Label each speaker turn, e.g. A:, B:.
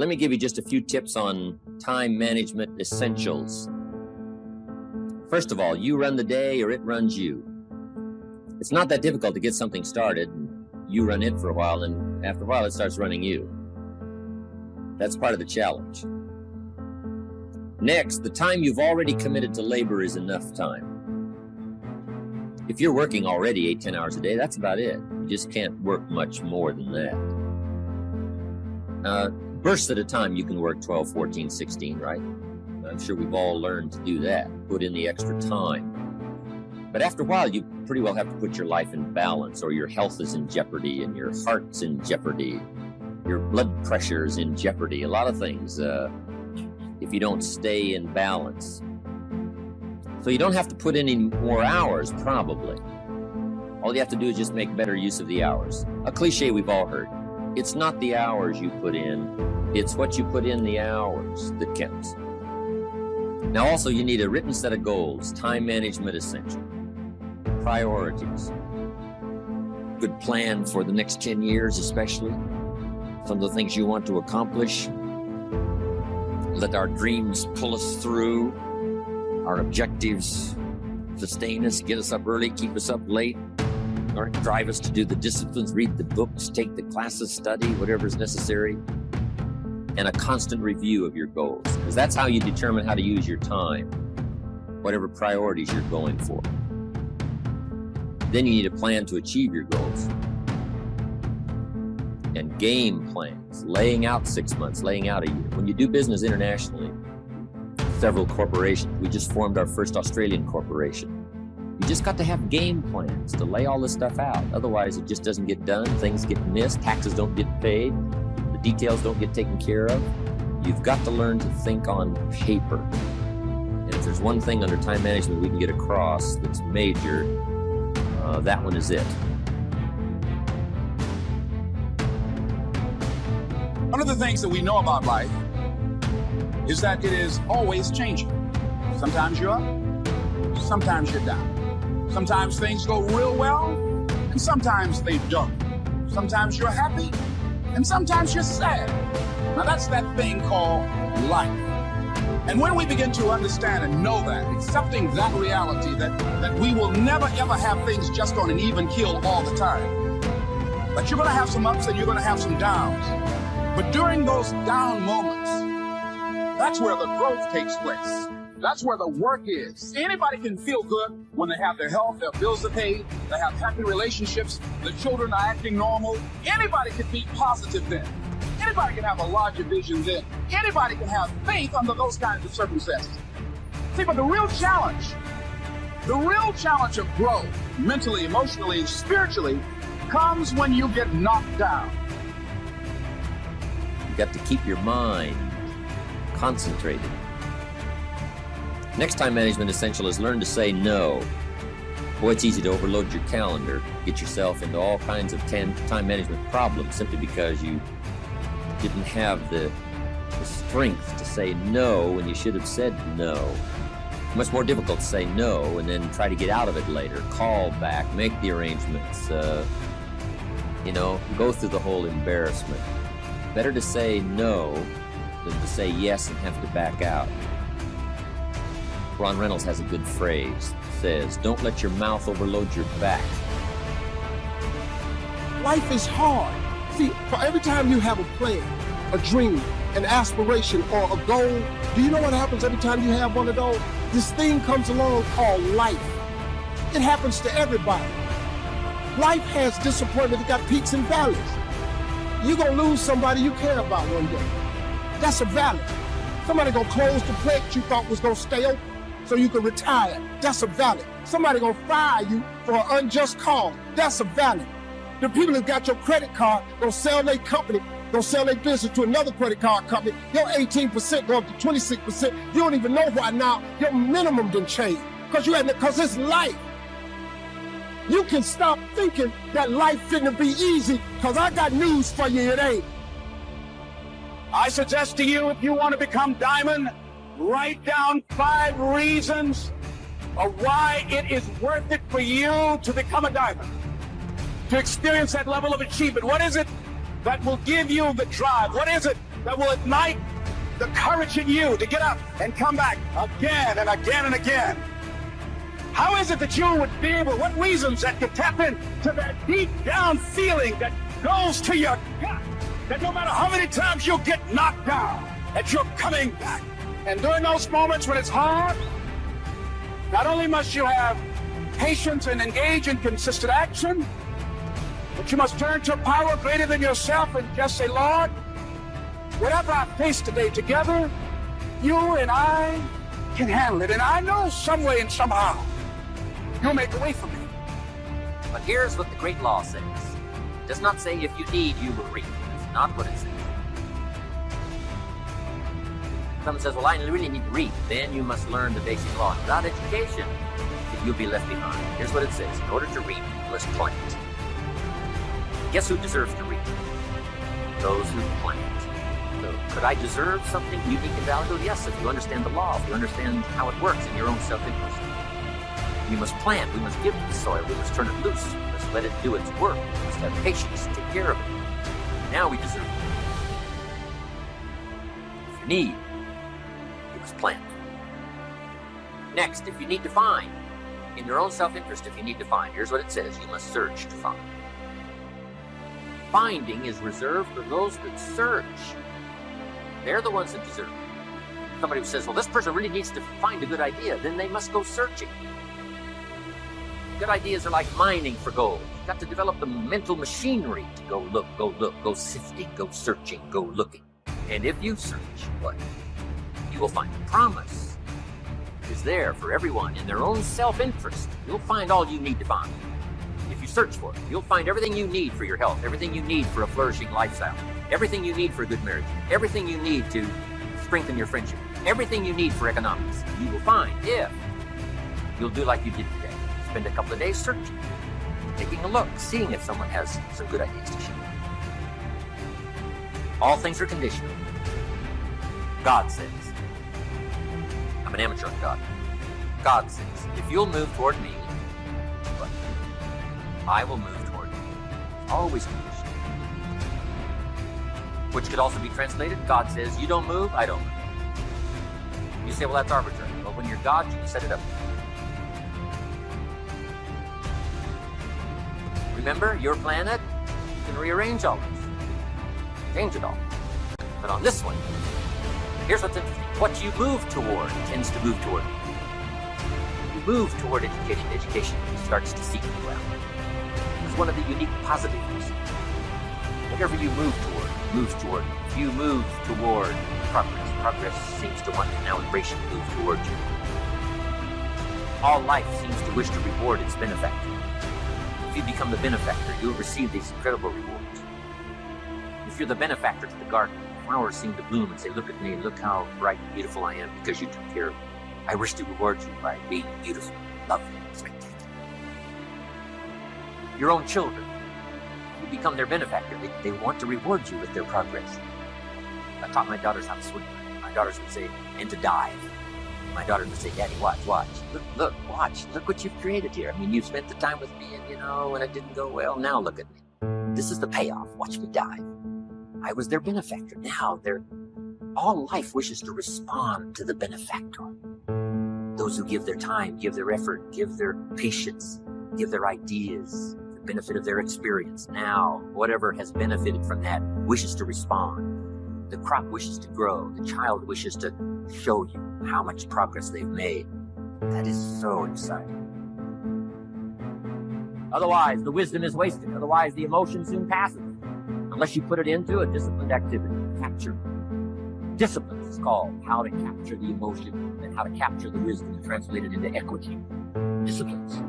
A: Let me give you just a few tips on time management essentials. First of all, you run the day or it runs you. It's not that difficult to get something started. You run it for a while, and after a while it starts running you. That's part of the challenge. Next, the time you've already committed to labor is enough time. If you're working already 8-10 hours a day, that's about it. You just can't work much more than that. Bursts at a time, you can work 12, 14, 16, right? I'm sure we've all learned to do that, put in the extra time. But after a while, you pretty well have to put your life in balance, or your health is in jeopardy, and your heart's in jeopardy, your blood pressure is in jeopardy, a lot of things, if you don't stay in balance. So you don't have to put in any more hours, probably. All you have to do is just make better use of the hours. A cliche we've all heard. It's not the hours you put in, it's what you put in the hours that counts. Now also, you need a written set of goals, time management essential, priorities, good plan for the next 10 years especially, some of the things you want to accomplish. Let our dreams pull us through, our objectives sustain us, get us up early, keep us up late, or drive us to do the disciplines, read the books, take the classes, study, whatever is necessary, and a constant review of your goals, because that's how you determine how to use your time, whatever priorities you're going for. Then you need a plan to achieve your goals. And game plans, laying out 6 months, laying out a year. When you do business internationally, several corporations, we just formed our first Australian corporation. You just got to have game plans to lay all this stuff out. Otherwise, it just doesn't get done. Things get missed. Taxes don't get paid. The details don't get taken care of. You've got to learn to think on paper. And if there's one thing under time management we can get across that's major, that one is it.
B: One of the things that we know about life is that it is always changing. Sometimes you're up, sometimes you're down. Sometimes things go real well, and sometimes they don't. Sometimes you're happy, and sometimes you're sad. Now that's that thing called life. And when we begin to understand and know that, accepting that reality that we will never ever have things just on an even keel all the time, but you're gonna have some ups and you're gonna have some downs. But during those down moments, that's where the growth takes place. That's where the work is. Anybody can feel good when they have their health, their bills are paid, they have happy relationships, the children are acting normal. Anybody can be positive then. Anybody can have a larger vision then. Anybody can have faith under those kinds of circumstances. See, but the real challenge of growth, mentally, emotionally, and spiritually, comes when you get knocked down.
A: You got to keep your mind concentrated. Next time management essential is learn to say no. Boy, it's easy to overload your calendar, get yourself into all kinds of time management problems simply because you didn't have the strength to say no when you should have said no. It's much more difficult to say no and then try to get out of it later. Call back, make the arrangements, go through the whole embarrassment. Better to say no than to say yes and have to back out. Ron Reynolds has a good phrase. Says, don't let your mouth overload your back.
C: Life is hard. See, for every time you have a plan, a dream, an aspiration, or a goal, do you know what happens every time you have one of those? This thing comes along called life. It happens to everybody. Life has disappointment. It got peaks and valleys. You're going to lose somebody you care about one day. That's a valley. Somebody going to close the plant you thought was going to stay open so you can retire. That's a valley. Somebody going to fire you for an unjust cause. That's a valley. The people that got your credit card going to sell their company, going to sell their business to another credit card company. Your 18% go up to 26%. You don't even know why now your minimum didn't change because it's life. You can stop thinking that life finna be easy, because I got news for you, it ain't.
B: I suggest to you, if you want to become diamond, write down 5 reasons of why it is worth it for you to become a diamond, to experience that level of achievement. What is it that will give you the drive? What is it that will ignite the courage in you to get up and come back again and again and again? How is it that you would be able, what reasons that could tap into that deep down feeling that goes to your gut, that no matter how many times you'll get knocked down, that you're coming back? And during those moments when it's hard, not only must you have patience and engage in consistent action, but you must turn to a power greater than yourself and just say, Lord, whatever I face today together, you and I can handle it. And I know some way and somehow you'll make a way for me.
A: But here's what the great law says. It does not say if you need, you will reap. That's not what it says. Someone says, well, I really need to read. Then you must learn the basic law. Without education, you'll be left behind. Here's what it says. In order to reap, you must plant. Guess who deserves to reap? Those who plant. So, could I deserve something unique and valuable? Yes, if you understand the law, if you understand how it works in your own self-interest. We must plant. We must give to the soil. We must turn it loose. We must let it do its work. We must have patience, take care of it. Now we deserve it. If you need, plant. Next, if you need to find, in your own self-interest, if you need to find, here's what it says. You must search to find. Finding is reserved for those that search. They're the ones that deserve it. Somebody who says, well, this person really needs to find a good idea, then they must go searching. Good ideas are like mining for gold. You've got to develop the mental machinery to go look, go sifting, go searching, go looking. And if you search, what? You will find. The promise is there for everyone in their own self-interest. You'll find all you need to find. If you search for it, you'll find everything you need for your health, everything you need for a flourishing lifestyle, everything you need for a good marriage, everything you need to strengthen your friendship, everything you need for economics. You will find if you'll do like you did today. Spend a couple of days searching, taking a look, seeing if someone has some good ideas to share. All things are conditional. God says, I'm an amateur on God. God says, if you'll move toward me, I will move toward you. Always conditional. Which could also be translated, God says, you don't move, I don't move. You say, well, that's arbitrary. Well, when you're God, you can set it up. Remember, your planet can rearrange all this. Change it all. But on this one, here's what's interesting. What you move toward tends to move toward you. You move toward education starts to seek you out. It's one of the unique positives. Whatever you move toward, moves toward you. If you move toward progress seems to want to now embrace you, move toward you. All life seems to wish to reward its benefactor. If you become the benefactor, you'll receive these incredible rewards. If you're the benefactor to the garden, flowers seem to bloom and say, look at me, look how bright and beautiful I am because you took care of me. I wish to reward you by being beautiful, lovely, spectacular. Your own children, you become their benefactor. They want to reward you with their progress. I taught my daughters how to swim. My daughters would say, and to dive. My daughter would say, Daddy, watch. Look, watch. Look what you've created here. I mean, you've spent the time with me and, when it didn't go well, now look at me. This is the payoff. Watch me dive. I was their benefactor. Now all life wishes to respond to the benefactor. Those who give their time, give their effort, give their patience, give their ideas, the benefit of their experience. Now, whatever has benefited from that wishes to respond. The crop wishes to grow. The child wishes to show you how much progress they've made. That is so exciting. Otherwise, the wisdom is wasted. Otherwise, the emotion soon passes. Unless you put it into a disciplined activity. Capture. Discipline is called how to capture the emotion and how to capture the wisdom and translate it into equity. Disciplines.